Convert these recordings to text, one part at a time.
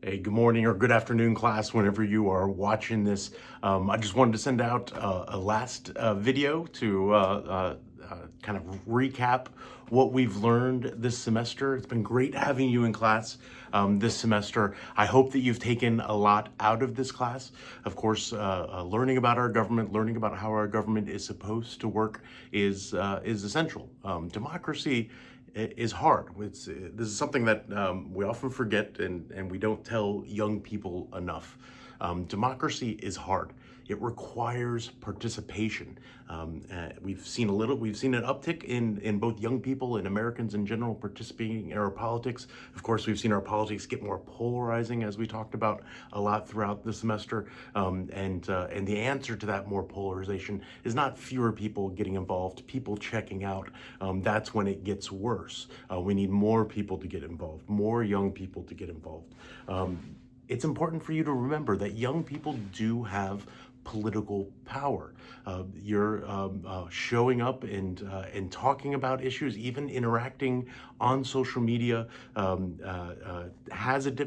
Hey, good morning or good afternoon, class, whenever you are watching this. I just wanted to send out a last video to kind of recap what we've learned this semester. It's been great having you in class this semester. I hope that you've taken a lot out of this class. Of course, learning about our government, learning about how our government is supposed to work is essential. Democracy is hard. This is something that we often forget and we don't tell young people enough. Democracy is hard. It requires participation. We've seen an uptick in both young people and Americans in general participating in our politics. Of course, we've seen our politics get more polarizing, as we talked about a lot throughout the semester. And the answer to that more polarization is not fewer people getting involved, people checking out. That's when it gets worse. We need more people to get involved, more young people to get involved. It's important for you to remember that young people do have political power. You're showing up and talking about issues, even interacting on social media,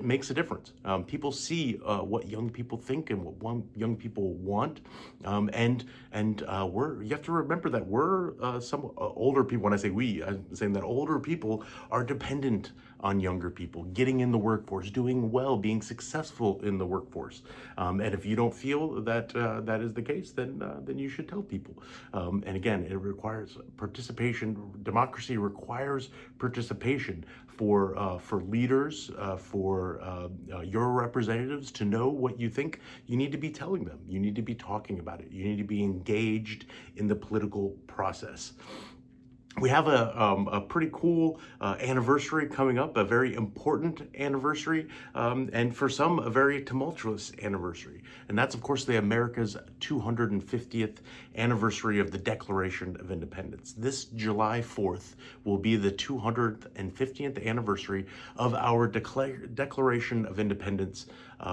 makes a difference. People see what young people think and what young people want, and you have to remember that we're some older people. When I say we, I'm saying that older people are dependent on younger people getting in the workforce, doing well, being successful in the workforce. And if you don't feel that that is the case, then you should tell people. And again, it requires participation. Democracy requires participation for leaders, for your representatives to know what you think. You need to be telling them. You need to be talking about it. You need to be engaged in the political process. We have a pretty cool anniversary coming up, a very important anniversary, and for some, a very tumultuous anniversary. And that's, of course, the America's 250th anniversary of the Declaration of Independence. This July 4th will be the 250th anniversary of our Declaration of Independence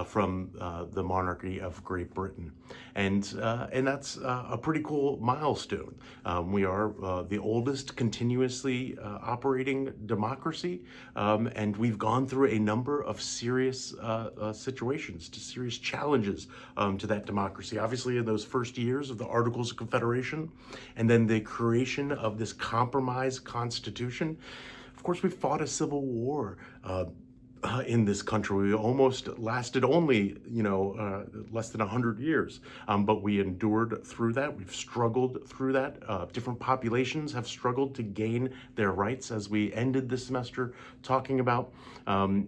from the monarchy of Great Britain. And that's a pretty cool milestone. We are the oldest continuously operating democracy, and we've gone through a number of serious situations, to serious challenges to that democracy. Obviously, in those first years of the Articles of Confederation, and then the creation of this compromise constitution. Of course, we fought a civil war in this country. We almost lasted only, less than 100 years, but we endured through that. We've struggled through that. Different populations have struggled to gain their rights, as we ended this semester talking about. And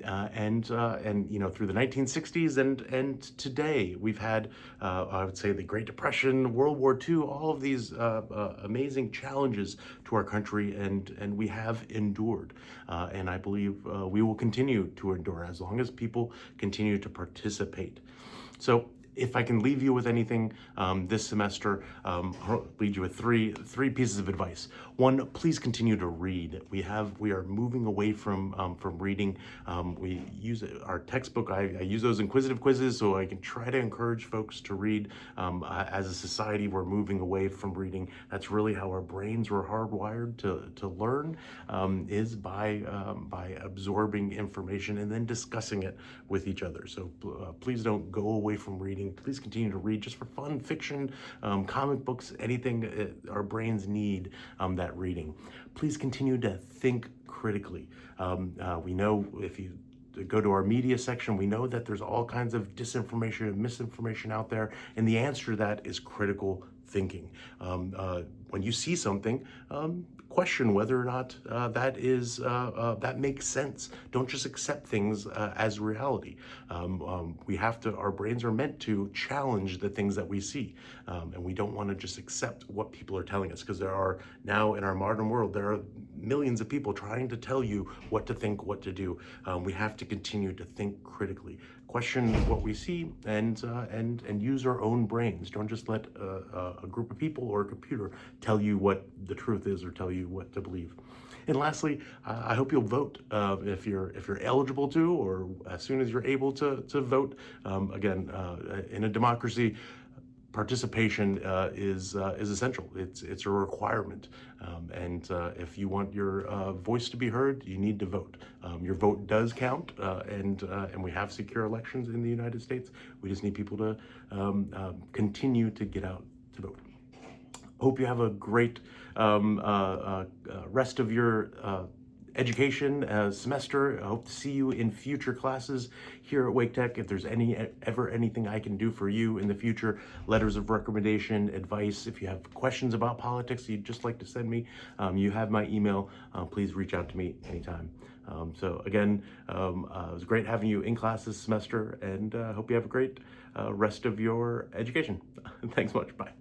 through the 1960s and today, we've had, I would say, the Great Depression, World War II, all of these amazing challenges to our country, and we have endured. And I believe we will continue to endure as long as people continue to participate. So if I can leave you with anything this semester, I'll lead you with three pieces of advice. One, please continue to read. We are moving away from reading. We use our textbook. I use those inquisitive quizzes so I can try to encourage folks to read. As a society, we're moving away from reading. That's really how our brains were hardwired to learn, is by absorbing information and then discussing it with each other. So please don't go away from reading. Please continue to read just for fun, fiction, comic books, anything our brains need that reading. Please continue to think critically. We know, if you go to our media section, we know that there's all kinds of disinformation and misinformation out there, and the answer to that is critical thinking. When you see something, question whether or not that makes sense. Don't just accept things as reality. Our brains are meant to challenge the things that we see, and we don't want to just accept what people are telling us, because there are now, in our modern world, there are millions of people trying to tell you what to think, what to do. We have to continue to think critically, question what we see, and use our own brains. Don't just let a group of people or a computer tell you what the truth is or tell you what to believe. And lastly, I hope you'll vote if you're eligible to, or as soon as you're able to vote. Again, in a democracy, participation is essential. It's a requirement, and if you want your voice to be heard, you need to vote. Your vote does count, and we have secure elections in the United States. We just need people to continue to get out to vote. Hope you have a great rest of your education semester. I hope to see you in future classes here at Wake Tech. If there's ever anything I can do for you in the future, letters of recommendation, advice, if you have questions about politics you'd just like to send me, you have my email. Please reach out to me anytime. So again, it was great having you in class this semester, and hope you have a great rest of your education. Thanks much. Bye.